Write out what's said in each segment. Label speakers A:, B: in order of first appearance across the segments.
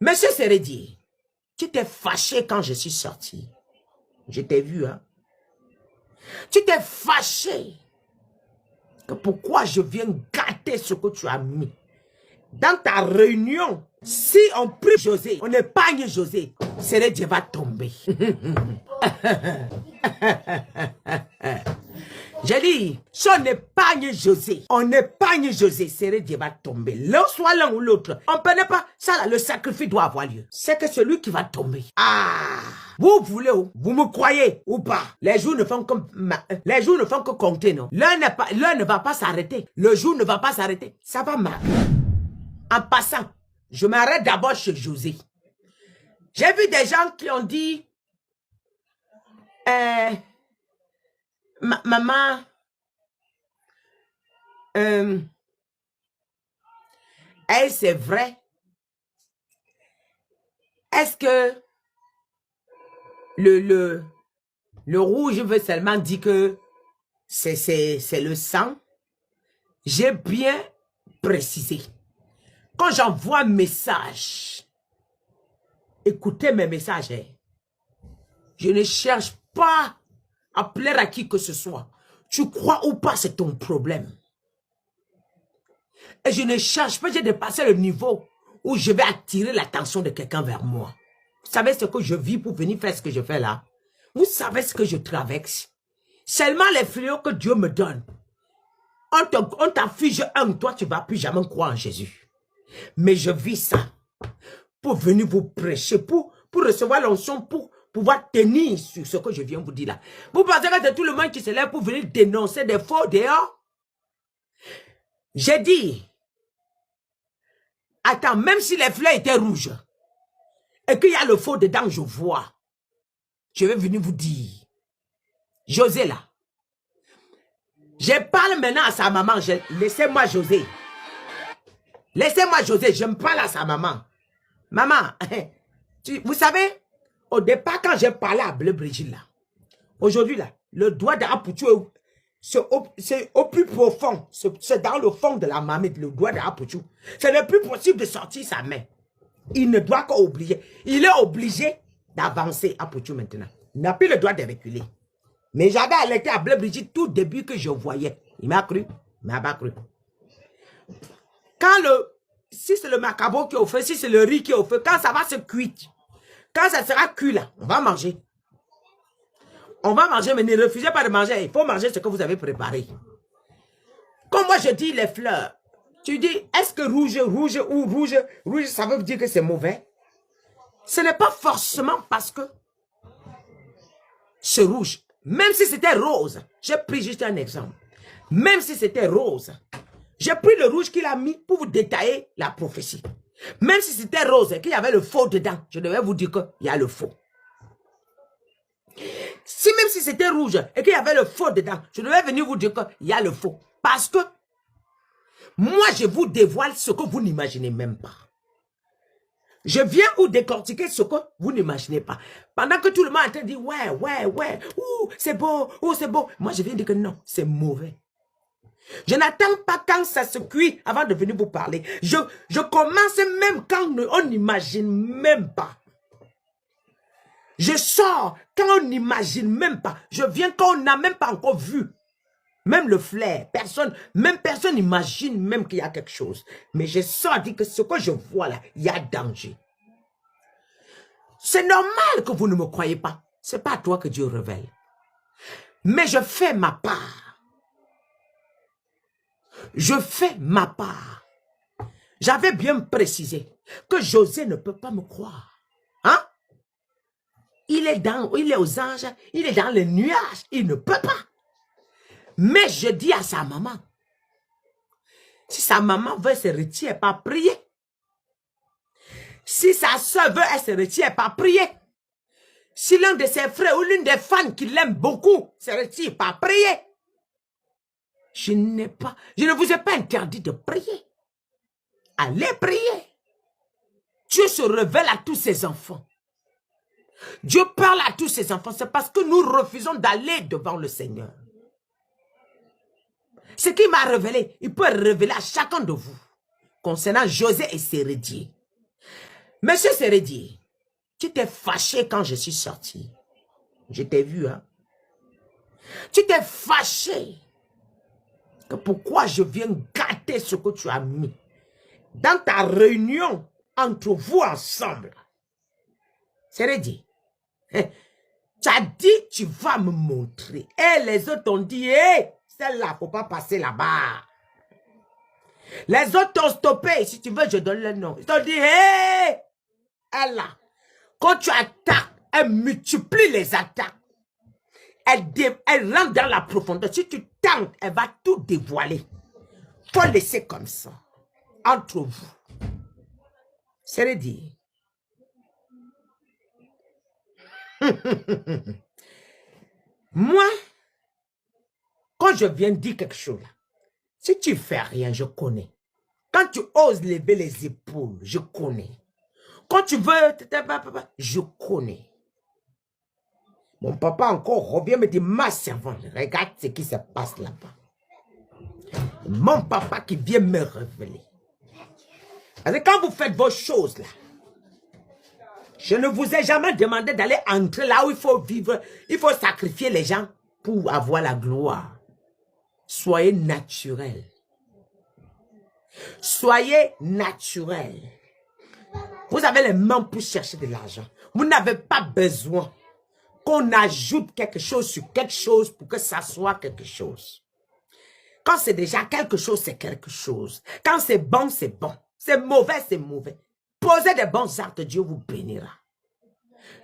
A: Monsieur Seredi, tu t'es fâché quand je suis sorti. Je t'ai vu, hein. Tu t'es fâché. Que pourquoi je viens gâter ce que tu as mis. Dans ta réunion, si on prie José, on épargne José, Seredi va tomber. J'ai dit, si on épargne José, Seredi va tomber. Soit l'un ou l'autre. On ne connaît pas. Ça là, le sacrifice doit avoir lieu. C'est que celui qui va tomber. Ah, vous voulez, vous me croyez ou pas? Les jours ne font que compter, non? L'un ne va pas s'arrêter. Le jour ne va pas s'arrêter. Ça va mal. En passant, je m'arrête d'abord chez José. J'ai vu des gens qui ont dit, maman, c'est vrai? Est-ce que le rouge veut seulement dire que c'est le sang? J'ai bien précisé. Quand j'envoie un message, écoutez mes messages. Hein. Je ne cherche pas à plaire à qui que ce soit. Tu crois ou pas, c'est ton problème. Et je ne cherche pas, j'ai dépassé le niveau où je vais attirer l'attention de quelqu'un vers moi. Vous savez ce que je vis pour venir faire ce que je fais là? Vous savez ce que je traverse? Seulement les fléaux que Dieu me donne. On t'affiche un, toi tu ne vas plus jamais croire en Jésus. Mais je vis ça pour venir vous prêcher, pour recevoir l'onction, pour pouvoir tenir sur ce que je viens vous dire là. Vous pensez que c'est tout le monde qui se lève pour venir dénoncer des faux dehors? J'ai dit, attends, même si les fleurs étaient rouges, et qu'il y a le faux dedans, je vois, je vais venir vous dire, José là, je parle maintenant à sa maman, laissez-moi José. Laissez-moi José, je me parle à sa maman. Maman, vous savez, au départ, quand j'ai parlé à Bleu Brigitte, là, aujourd'hui, là, le doigt d'Apouchou, c'est au plus profond, c'est dans le fond de la mamie, le doigt d'Apouchou. Ce n'est plus possible de sortir sa main. Il ne doit qu'oublier. Il est obligé d'avancer Apouchou maintenant. Il n'a plus le droit de reculer. Mais j'avais alerté à Bleu Brigitte tout début que je voyais. Il m'a cru, il m'a pas cru. Si c'est le macabo qui est au feu, si c'est le riz qui est au feu, quand ça va se cuire, quand ça sera cuit là, on va manger. On va manger, mais ne refusez pas de manger. Il faut manger ce que vous avez préparé. Comme moi je dis les fleurs, tu dis, est-ce que rouge, ça veut dire que c'est mauvais? Ce n'est pas forcément parce que c'est rouge. Même si c'était rose, j'ai pris juste un exemple. Même si c'était rose, j'ai pris le rouge qu'il a mis pour vous détailler la prophétie. Même si c'était rose et qu'il y avait le faux dedans, je devais vous dire qu'il y a le faux. Même si c'était rouge et qu'il y avait le faux dedans, je devais venir vous dire qu'il y a le faux. Parce que moi, je vous dévoile ce que vous n'imaginez même pas. Je viens vous décortiquer ce que vous n'imaginez pas. Pendant que tout le monde est en train de dire, ouais, c'est beau, c'est beau. Moi, je viens dire que non, c'est mauvais. Je n'attends pas quand ça se cuit avant de venir vous parler. Je commence même quand on n'imagine même pas. Je sors quand on n'imagine même pas. Je viens quand on n'a même pas encore vu. Même le flair, personne n'imagine même qu'il y a quelque chose. Mais je sors dire que ce que je vois là, il y a danger. C'est normal que vous ne me croyez pas. Ce n'est pas à toi que Dieu révèle. Mais je fais ma part. Je fais ma part. J'avais bien précisé que José ne peut pas me croire. Hein? Il est aux anges, il est dans les nuages, il ne peut pas. Mais je dis à sa maman, si sa maman veut se retirer, pas prier. Si sa soeur veut, elle se retire, pas prier. Si l'un de ses frères ou l'une des fans qui l'aiment beaucoup se retire, pas prier. Je ne vous ai pas interdit de prier. Allez prier. Dieu se révèle à tous ses enfants. Dieu parle à tous ses enfants. C'est parce que nous refusons d'aller devant le Seigneur. Ce qu'il m'a révélé, il peut révéler à chacun de vous concernant José et Seredi. Monsieur Seredi, tu t'es fâché quand je suis sorti. Je t'ai vu, hein. Tu t'es fâché. Que pourquoi je viens gâter ce que tu as mis dans ta réunion entre vous ensemble. Seredi, tu as dit tu vas me montrer. Et les autres ont dit, hé, celle-là, il ne faut pas passer là-bas. Les autres t'ont stoppé. Si tu veux, je donne le nom. Ils t'ont dit, hé, elle là, quand tu attaques, elle multiplie les attaques. Elle rentre dans la profondeur. Si tu tentes, elle va tout dévoiler. Il faut laisser comme ça. Entre vous. C'est dit. Moi, quand je viens dire quelque chose, si tu fais rien, je connais. Quand tu oses lever les épaules, je connais. Quand tu veux, je connais. Mon papa encore revient me dire, ma servante, regarde ce qui se passe là-bas. Mon papa qui vient me révéler. Parce que quand vous faites vos choses là, je ne vous ai jamais demandé d'aller entrer là où il faut vivre. Il faut sacrifier les gens pour avoir la gloire. Soyez naturel. Soyez naturel. Vous avez les mains pour chercher de l'argent. Vous n'avez pas besoin qu'on ajoute quelque chose sur quelque chose pour que ça soit quelque chose. Quand c'est déjà quelque chose, c'est quelque chose. Quand c'est bon, c'est bon. C'est mauvais, c'est mauvais. Posez des bons actes, Dieu vous bénira.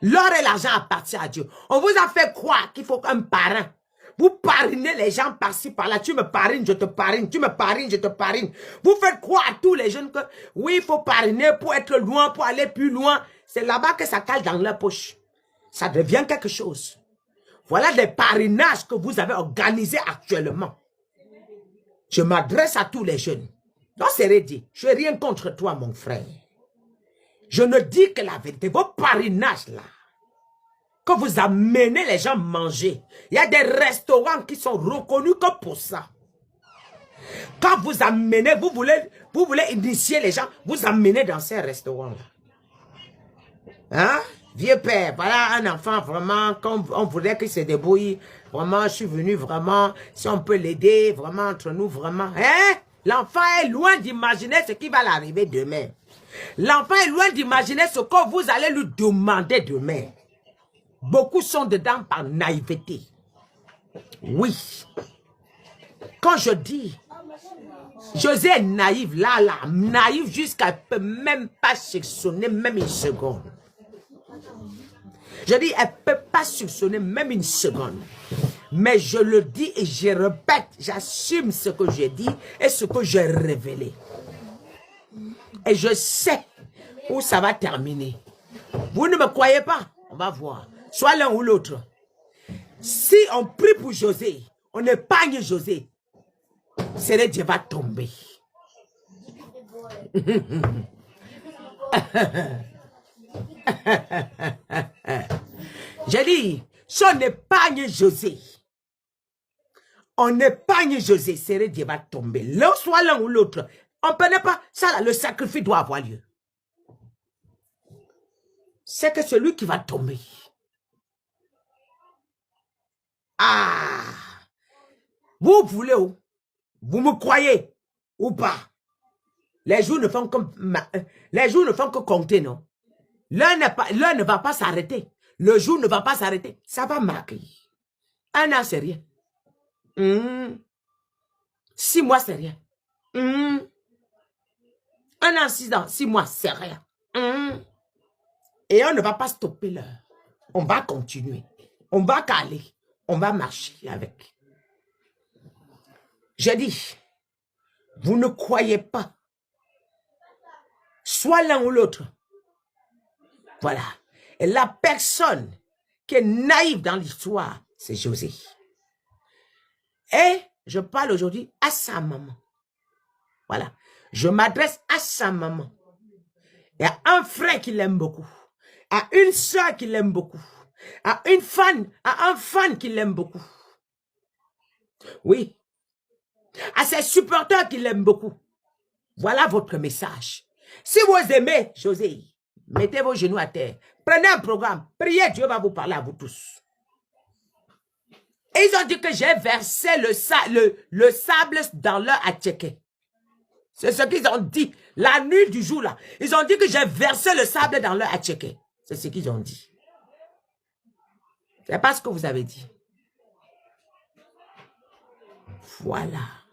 A: L'or et l'argent appartiennent à Dieu. On vous a fait croire qu'il faut un parrain. Vous parrainez les gens par-ci, par-là. Tu me parraines, je te parraine. Tu me parraines, je te parraine. Vous faites croire à tous les jeunes que oui, il faut parrainer pour être loin, pour aller plus loin. C'est là-bas que ça cale dans leur poche. Ça devient quelque chose. Voilà des parrainages que vous avez organisés actuellement. Je m'adresse à tous les jeunes. Non, c'est dit. Je n'ai rien contre toi, mon frère. Je ne dis que la vérité. Vos parrainages là, que vous amenez les gens manger. Il y a des restaurants qui sont reconnus que pour ça. Quand vous amenez, vous voulez initier les gens, vous amenez dans ces restaurants-là. Hein? Vieux père, voilà un enfant vraiment, comme on voudrait qu'il se débrouille. Vraiment, je suis venu vraiment, si on peut l'aider, vraiment, entre nous, vraiment. Hein? L'enfant est loin d'imaginer ce qui va l'arriver demain. L'enfant est loin d'imaginer ce que vous allez lui demander demain. Beaucoup sont dedans par naïveté. Oui. Quand je dis, José est naïve, là, naïve jusqu'à ne peut même pas soupçonner même une seconde. Je dis, elle ne peut pas soupçonner même une seconde. Mais je le dis et je répète, j'assume ce que j'ai dit et ce que j'ai révélé. Et je sais où ça va terminer. Vous ne me croyez pas? On va voir. Soit l'un ou l'autre. Si on prie pour José, on épargne José, c'est Dieu va tomber. J'ai dit, si on épargne José, c'est Dieu va tomber. Là, soit l'un ou l'autre. On ne peut pas, ça là, le sacrifice doit avoir lieu. C'est que celui qui va tomber. Ah! Vous voulez où? Vous me croyez ou pas? Les jours ne font que compter, non? L'un ne va pas s'arrêter. Le jour ne va pas s'arrêter. Ça va marquer. Un an, c'est rien. 6 mois, c'est rien. 1 an, 6 mois, c'est rien. Et on ne va pas stopper l'heure. On va continuer. On va caler. On va marcher avec. Je dis, vous ne croyez pas. Soit l'un ou l'autre. Voilà. Et la personne qui est naïve dans l'histoire, c'est José. Et je parle aujourd'hui à sa maman. Voilà. Je m'adresse à sa maman. Il y a un frère qui l'aime beaucoup. À une soeur qui l'aime beaucoup. À un fan qui l'aime beaucoup. Oui. À ses supporters qui l'aiment beaucoup. Voilà votre message. Si vous aimez José, Mettez vos genoux à terre. Prenez un programme. Priez, Dieu va vous parler à vous tous. Et ils ont dit que j'ai versé le sable dans leur attiqué. C'est ce qu'ils ont dit. La nuit du jour là. Ils ont dit que j'ai versé le sable dans leur attiqué. C'est ce qu'ils ont dit. C'est pas ce que vous avez dit. Voilà.